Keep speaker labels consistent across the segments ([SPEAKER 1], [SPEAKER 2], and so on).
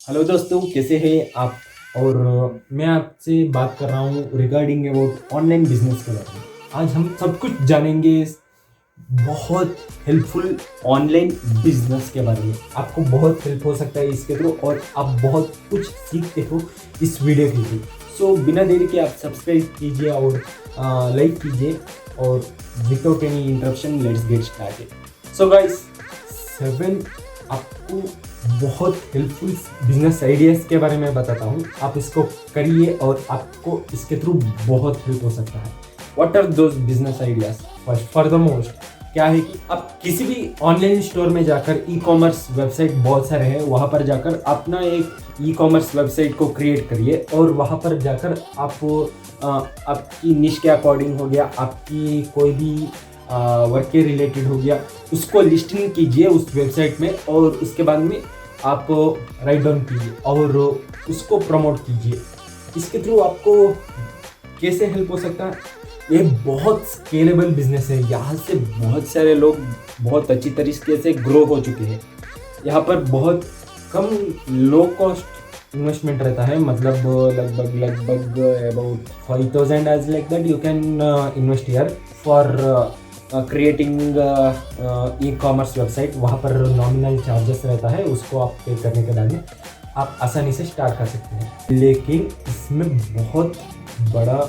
[SPEAKER 1] Hello दोस्तों, कैसे हैं आप। और मैं आपसे बात कर रहा हूँ रिगार्डिंग अबाउट ऑनलाइन बिजनेस के बारे में। आज हम सब कुछ जानेंगे बहुत हेल्पफुल ऑनलाइन बिजनेस के बारे में। आपको बहुत हेल्प हो सकता है इसके थ्रू और आप बहुत कुछ सीखते हो इस वीडियो के थ्रू। सो बिना देरी के आप सब्सक्राइब कीजिए और लाइक कीजिए और without any interruption let's get started. So guys, 7 आपको बहुत हेल्पफुल बिजनेस आइडियाज़ के बारे में बताता हूँ। आप इसको करिए और आपको इसके थ्रू बहुत हेल्प हो सकता है। What are those business ideas? First for the most क्या है कि आप किसी भी ऑनलाइन स्टोर में जाकर ई कॉमर्स वेबसाइट बहुत सारे हैं, वहाँ पर जाकर अपना एक ई कॉमर्स वेबसाइट को क्रिएट करिए और वहाँ पर जाकर आप आपकी निश के अकॉर्डिंग हो गया, आपकी कोई भी वर्क के रिलेटेड हो गया, उसको लिस्टिंग कीजिए उस वेबसाइट में और उसके बाद में आप राइट डाउन कीजिए और उसको प्रमोट कीजिए। इसके थ्रू आपको कैसे हेल्प हो सकता है? ये बहुत स्केलेबल बिजनेस है। यहाँ से बहुत सारे लोग बहुत अच्छी तरीके से ग्रो हो चुके हैं। यहाँ पर बहुत कम लो कॉस्ट इन्वेस्टमेंट रहता है, मतलब लगभग about 5,000 as like that you can invest here for creating e commerce website. वहाँ पर नॉमिनल चार्जेस रहता है, उसको आप पे करने के बाद में आप आसानी से स्टार्ट कर सकते हैं। लेकिन इसमें बहुत बड़ा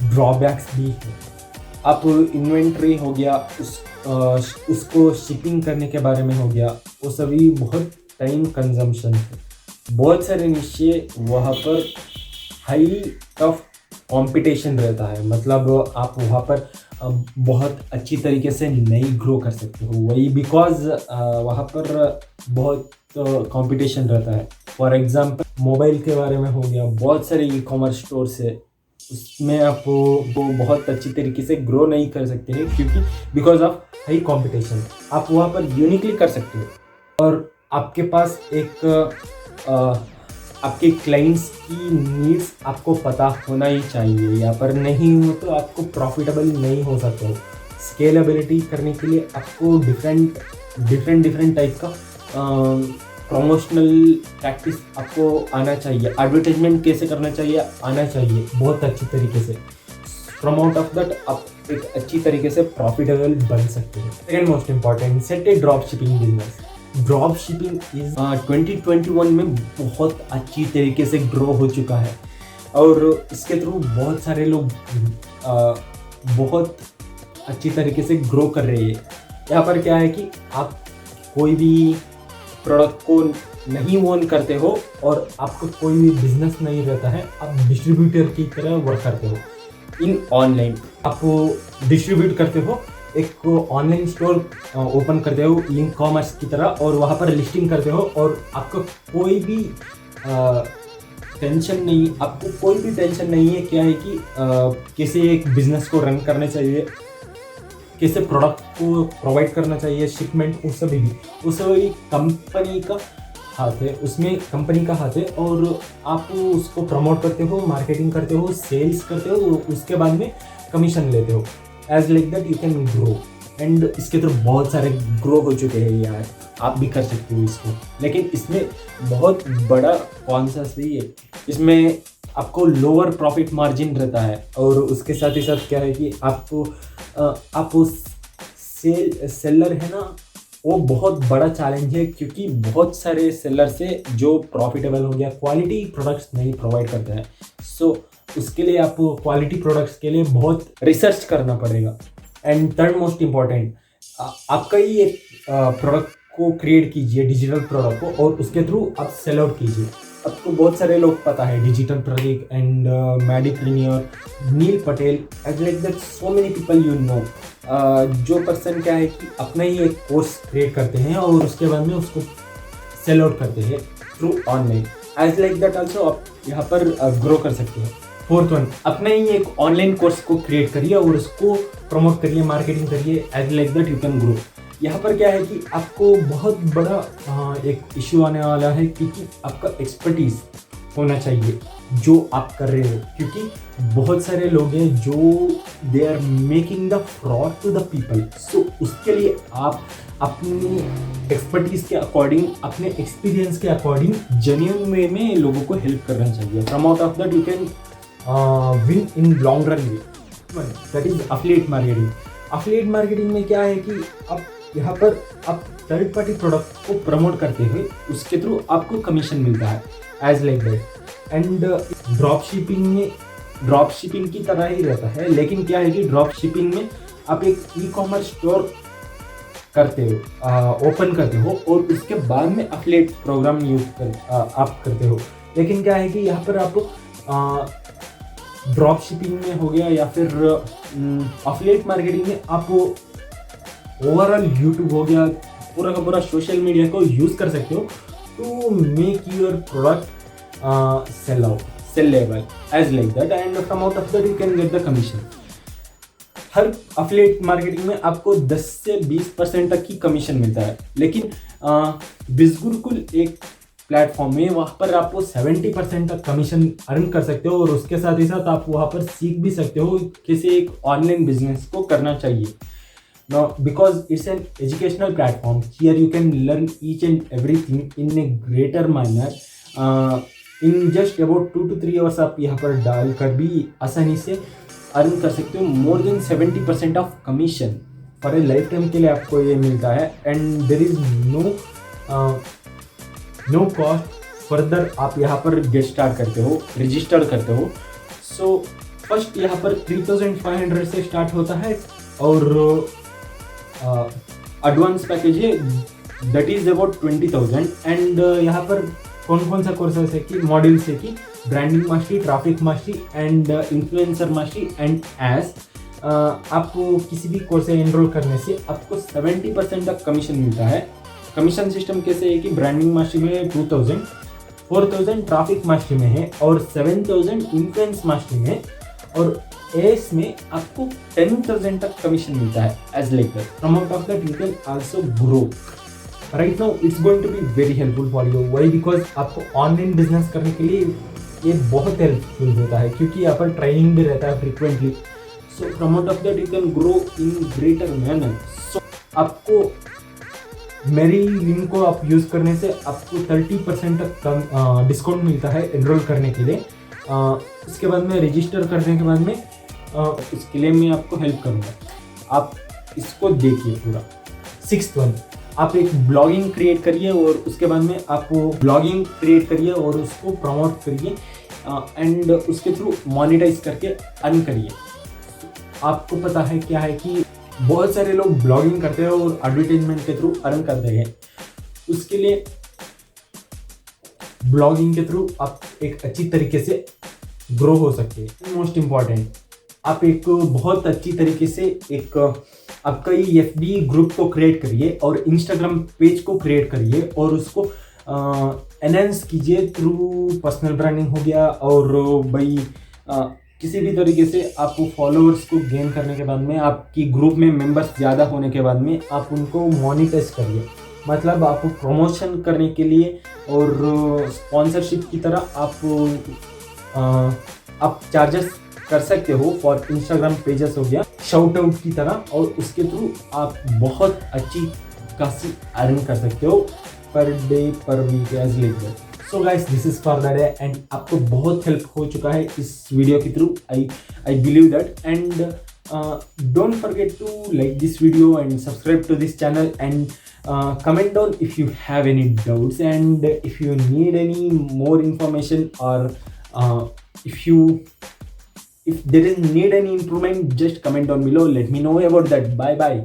[SPEAKER 1] ड्रॉबैक्स भी है। आप इन्वेंट्री हो गया, उसको शिपिंग करने के बारे में हो गया, वो सभी बहुत टाइम कंजम्पशन है। बहुत सारे निश्चय वहाँ पर हाई टफ कंपटीशन रहता है, मतलब आप वहाँ पर बहुत अच्छी तरीके से नहीं ग्रो कर सकते हो। वही बिकॉज वहाँ पर बहुत कंपटीशन रहता है। फॉर एग्जांपल मोबाइल के बारे में हो गया, बहुत सारे ई कॉमर्स स्टोर्स है, उसमें आप वो बहुत अच्छी तरीके से ग्रो नहीं कर सकते हैं क्योंकि बिकॉज ऑफ हाई कंपटीशन। आप वहाँ पर यूनिकली कर सकते हो और आपके पास एक आपके क्लाइंट्स की नीड्स आपको पता होना ही चाहिए। यहाँ पर नहीं हो तो आपको प्रॉफिटेबल नहीं हो सकते हो। स्केलेबिलिटी करने के लिए आपको डिफरेंट टाइप का प्रमोशनल प्रैक्टिस आपको आना चाहिए। एडवर्टाइजमेंट कैसे करना चाहिए आना चाहिए बहुत अच्छी तरीके से। फ्रॉम आउट ऑफ दैट आप एक अच्छी तरीके से प्रॉफिटेबल बन सकते हैं। Second most important, set A drop shipping business. Drop shipping is 2021 में बहुत अच्छी तरीके से ग्रो हो चुका है और इसके थ्रू बहुत सारे लोग बहुत अच्छी तरीके से ग्रो कर रहे हैं। यहाँ पर क्या है कि आप कोई भी प्रोडक्ट को नहीं ओन करते हो और आपका कोई भी बिजनेस नहीं रहता है, आप डिस्ट्रीब्यूटर की तरह वर्क करते हो। इन ऑनलाइन आप डिस्ट्रीब्यूट करते हो, एक ऑनलाइन स्टोर ओपन करते हो ई कॉमर्स की तरह और वहाँ पर लिस्टिंग करते हो और आपको कोई भी टेंशन नहीं, है क्या है कि कैसे एक बिजनेस को रन करना चाहिए, कैसे प्रोडक्ट को प्रोवाइड करना चाहिए, शिपमेंट, उस सभी कंपनी का हाथ है, उसमें कंपनी का हाथ है और आप उसको प्रमोट करते हो, मार्केटिंग करते हो, सेल्स करते हो, उसके बाद में कमीशन लेते हो। As like that you can grow and इसके थ्रू बहुत सारे ग्रो हो चुके हैं यार, आप भी कर सकते हो इसको। लेकिन इसमें बहुत बड़ा कौन सा सही है, इसमें आपको लोअर प्रॉफिट मार्जिन रहता है और उसके साथ ही साथ क्या है कि आप सेलर है ना, वो बहुत बड़ा चैलेंज है क्योंकि बहुत सारे सेलर से जो प्रॉफिटेबल हो गया क्वालिटी प्रोडक्ट्स नहीं प्रोवाइड करते हैं। सो उसके लिए आपको क्वालिटी प्रोडक्ट्स के लिए बहुत रिसर्च करना पड़ेगा। एंड थर्ड मोस्ट इम्पॉर्टेंट, आपका ही एक प्रोडक्ट को क्रिएट कीजिए, डिजिटल प्रोडक्ट को, और उसके थ्रू आप सेल आउट कीजिए। आपको बहुत सारे लोग पता है, डिजिटल प्रतीक एंड मैडिप्रीनियर, Neil Patel, as like that so many people you know. जो पर्सन क्या है कि अपना ही एक कोर्स क्रिएट करते हैं और उसके बाद में उसको सेल आउट करते हैं through online. As like that also आप यहाँ पर ग्रो कर सकते हैं। फोर्थ वन, अपना ही एक ऑनलाइन कोर्स को क्रिएट करिए और उसको प्रमोट करिए, मार्केटिंग करिए। As like that you can grow. यहाँ पर क्या है कि आपको बहुत बड़ा एक इश्यू आने वाला है क्योंकि आपका एक्सपर्टीज होना चाहिए जो आप कर रहे हो, क्योंकि बहुत सारे लोग हैं जो they are making the fraud to the people. So उसके लिए आप अपनी एक्सपर्टीज के अकॉर्डिंग, अपने एक्सपीरियंस के अकॉर्डिंग जेन्युइन वे में लोगों को हेल्प करना चाहिए। From out of that you can win in long run way, that is affiliate marketing. Affiliate marketing में क्या है कि आप यहाँ पर आप थर्ड पार्टी प्रोडक्ट को प्रमोट करते हुए उसके थ्रू आपको कमीशन मिलता है as like that. And drop shipping की तरह ही रहता है, लेकिन क्या है कि ड्रॉप शिपिंग में आप एक ई कॉमर्स स्टोर करते हो, ओपन करते हो और उसके बाद में अफिलिएट प्रोग्राम आप करते हो। लेकिन क्या है कि यहाँ पर आप ड्रॉप शिपिंग में हो गया या फिर अफिलिएट मार्केटिंग में आप ओवरऑल यूट्यूब हो गया, पूरा का पूरा सोशल मीडिया को यूज़ कर सकते हो to make your product sellable as like that, and from out of that you can get the commission. हर अफिलिएट मार्केटिंग में आपको 10 से 20% तक की कमीशन मिलता है, लेकिन बिजगुरुकुल एक प्लेटफॉर्म है, वहाँ पर आपको 70% तक कमीशन अर्न कर सकते हो और उसके साथ ही साथ आप वहाँ पर सीख भी सकते हो कैसे एक ऑनलाइन बिजनेस को करना चाहिए। Now, because it's an educational platform, here you can learn each and everything in a greater manner. In just about 2 to 3 hours आप यहाँ पर डाल कर भी आसानी से अर्न कर सकते हो more than 70% of commission for a life time के लिए आपको ये मिलता है। And there is no cost further, आप यहाँ पर गेट स्टार्ट करते हो, रजिस्टर करते हो। सो फर्स्ट यहाँ पर 3500 से स्टार्ट होता है और एडवांस पैकेज है दैट इज अबाउट 20,000। एंड यहाँ पर कौन कौन सा कोर्सेस है कि मॉड्यूल्स है कि branding mastery, traffic mastery and influencer mastery and S. आपको किसी भी कोर्स में एनरोल करने से आपको 70% तक कमीशन मिलता है। कमीशन सिस्टम कैसे है कि ब्रांडिंग मास्टरी में 2,000, 4,000 ट्रैफिक मास्टरी में है और 7,000 इन्फ्लुएंस मास्टरी में, और एस में आपको 10,000 तक कमीशन मिलता है as like that. From out of that you can also grow. Right now it's going to be very helpful for you, why because आपको ऑनलाइन बिजनेस करने के लिए ये बहुत हेल्पफुल होता है क्योंकि यहाँ पर ट्रेनिंग भी रहता है frequently. So from out of that you can grow in greater manner. So आपको मेरी लिंक को आप यूज़ करने से आपको 30% तक डिस्काउंट मिलता है एनरोल करने के लिए। उसके बाद में रजिस्टर करने के बाद में इसके लिए मैं आपको हेल्प करूँगा। आप इसको देखिए पूरा। 6th वन, आप एक ब्लॉगिंग क्रिएट करिए और उसके बाद में आप ब्लॉगिंग क्रिएट करिए और उसको प्रमोट करिए एंड उसके थ्रू मोनेटाइज करके अर्न करिए। आपको पता है क्या है कि बहुत सारे लोग ब्लॉगिंग करते हैं और एडवर्टाइजमेंट के थ्रू अर्न करते हैं। उसके लिए ब्लॉगिंग के थ्रू आप एक अच्छी तरीके से ग्रो हो सकते हैं। मोस्ट इम्पॉर्टेंट, आप एक बहुत अच्छी तरीके से एक आपका ये एफबी ग्रुप को क्रिएट करिए और इंस्टाग्राम पेज को क्रिएट करिए और उसको एनहांस कीजिए थ्रू पर्सनल ब्रांडिंग हो गया, और भाई किसी भी तरीके से आपको फॉलोअर्स को गेन करने के बाद में, आपकी ग्रुप में मेंबर्स ज़्यादा होने के बाद में आप उनको मोनेटाइज करिए। मतलब आपको प्रमोशन करने के लिए और स्पॉन्सरशिप की तरह आप चार्जेस कर सकते हो फॉर इंस्टाग्राम पेजेस हो गया, शाउट आउट की तरह, और उसके थ्रू आप बहुत अच्छी खासी अर्न कर सकते हो पर डे पर week as like that. So guys this is for the day एंड आपको बहुत हेल्प हो चुका है इस वीडियो के through, I believe that. And don't forget to like this video and subscribe to this channel and comment down if you have any doubts, and if you need any more information, or if there is need any improvement, just comment down below, let me know about that. Bye bye.